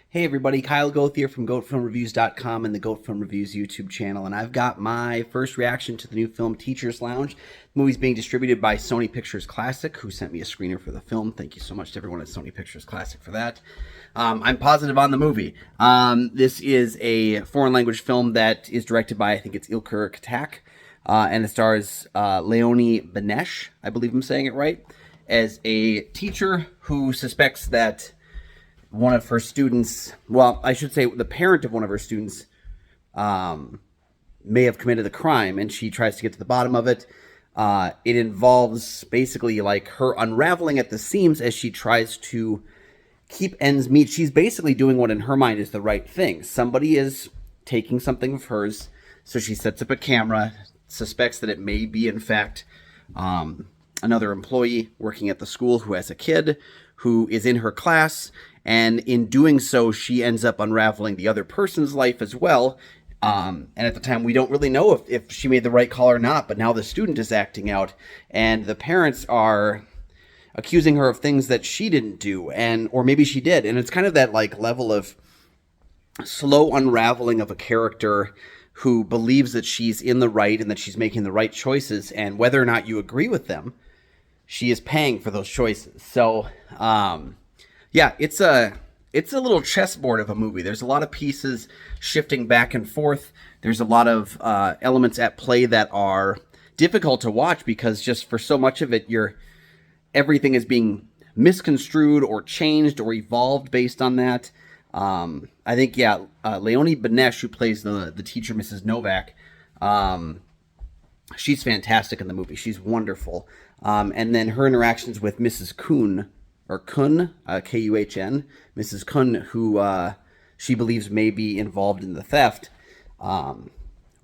Hey everybody, Kyle Goth here from GoatFilmReviews.com and the Goat Film Reviews YouTube channel, and I've got my first reaction to the new film Teacher's Lounge. The movie's being distributed by Sony Pictures Classic, who sent me a screener for the film. Thank you so much to everyone at Sony Pictures Classic for that. I'm positive on the movie. This is a foreign language film that is directed by, I think it's Ilker Katak, and it stars Leonie Benesh, I believe I'm saying it right, as a teacher who suspects that one of her students, well, I should say the parent of one of her students may have committed the crime, and she tries to get to the bottom of it. It involves basically like her unraveling at the seams as she tries to keep ends meet. She's basically doing what in her mind is the right thing. Somebody is taking something of hers, so she sets up a camera, suspects that it may be in fact another employee working at the school who has a kid who is in her class, and in doing so, she ends up unraveling the other person's life as well. And at the time, we don't really know if she made the right call or not, but now the student is acting out, and the parents are accusing her of things that she didn't do, or maybe she did. And it's kind of that like level of slow unraveling of a character who believes that she's in the right and that she's making the right choices, and whether or not you agree with them, she is paying for those choices. So, yeah, it's a little chessboard of a movie. There's a lot of pieces shifting back and forth. There's a lot of elements at play that are difficult to watch because just for so much of it, everything is being misconstrued or changed or evolved based on that. I think, yeah, Leonie Benesh, who plays the teacher, Mrs. Novak, she's fantastic in the movie. She's wonderful. And then her interactions with Mrs. Kuhn, or Kuhn, Kuhn, Mrs. Kuhn, who she believes may be involved in the theft.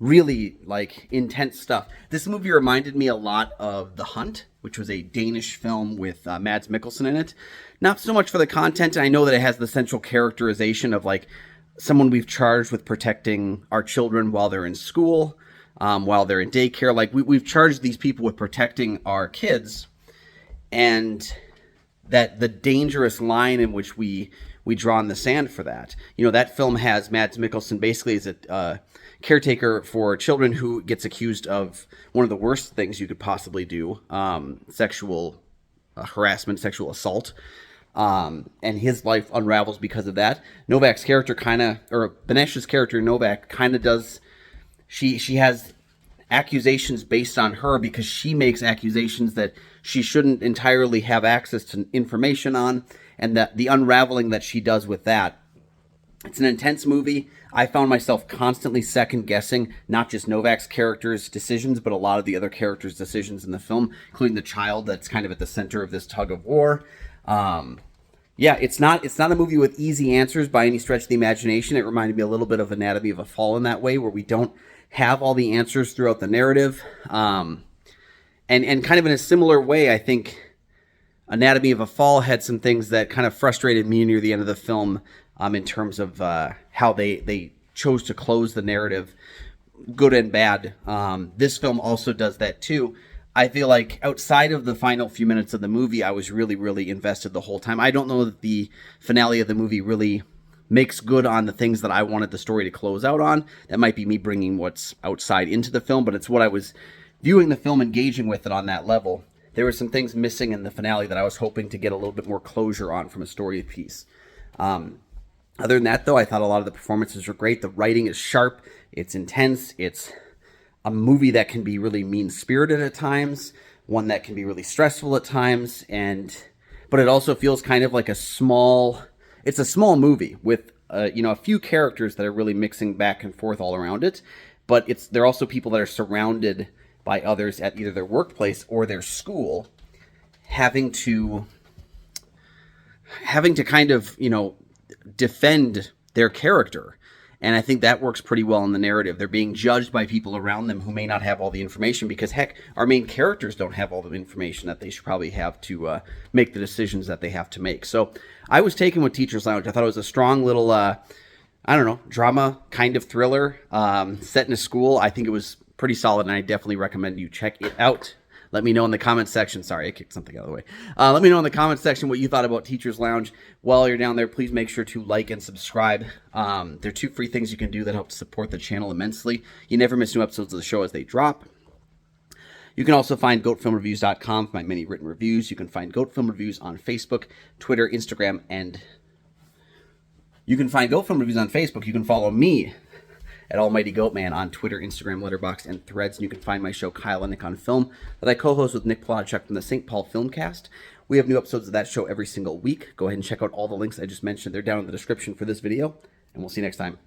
Really, like, intense stuff. This movie reminded me a lot of The Hunt, which was a Danish film with Mads Mikkelsen in it. Not so much for the content. I know that it has the central characterization of, like, someone we've charged with protecting our children while they're in school, while they're in daycare. Like, we've charged these people with protecting our kids, and that the dangerous line in which we draw in the sand for that. You know, that film has Mads Mikkelsen basically as a caretaker for children who gets accused of one of the worst things you could possibly do, sexual harassment, sexual assault. And his life unravels because of that. Novak's character Benesh's character, Novak, kind of does, she has accusations based on her because she makes accusations that she shouldn't entirely have access to information on, and that the unraveling that she does with that. It's an intense movie. I found myself constantly second guessing not just Novak's character's decisions, but a lot of the other characters' decisions in the film, including the child that's kind of at the center of this tug of war. Yeah, it's not a movie with easy answers by any stretch of the imagination. It reminded me a little bit of Anatomy of a Fall in that way, where we don't have all the answers throughout the narrative. And kind of in a similar way, I think Anatomy of a Fall had some things that kind of frustrated me near the end of the film, in terms of how they chose to close the narrative, good and bad. This film also does that too. I feel like outside of the final few minutes of the movie, I was really, really invested the whole time. I don't know that the finale of the movie really makes good on the things that I wanted the story to close out on. That might be me bringing what's outside into the film, but it's what I was viewing the film, engaging with it on that level. There were some things missing in the finale that I was hoping to get a little bit more closure on from a story piece. Other than that, though, I thought a lot of the performances were great. The writing is sharp. It's intense. It's a movie that can be really mean-spirited at times, one that can be really stressful at times, but it also feels kind of like it's a small movie with a few characters that are really mixing back and forth all around it, but they're also people that are surrounded by others at either their workplace or their school, having to kind of, defend their character. And I think that works pretty well in the narrative. They're being judged by people around them who may not have all the information, because, heck, our main characters don't have all the information that they should probably have to make the decisions that they have to make. So I was taken with Teacher's Lounge. I thought it was a strong little, drama kind of thriller set in a school. I think it was pretty solid, and I definitely recommend you check it out. Let me know in the comment section. Sorry, I kicked something out of the way. Let me know in the comment section what you thought about Teacher's Lounge. While you're down there, please make sure to like and subscribe. There are 2 free things you can do that help to support the channel immensely. You never miss new episodes of the show as they drop. You can also find goatfilmreviews.com for my many written reviews. You can find Goat Film Reviews on Facebook, Twitter, Instagram, and you can find Goat Film Reviews on Facebook. You can follow me at Almighty Goatman on Twitter, Instagram, Letterboxd, and Threads. And you can find my show, Kyle and Nick on Film, that I co-host with Nick Plodchuk from the St. Paul Filmcast. We have new episodes of that show every single week. Go ahead and check out all the links I just mentioned. They're down in the description for this video, and we'll see you next time.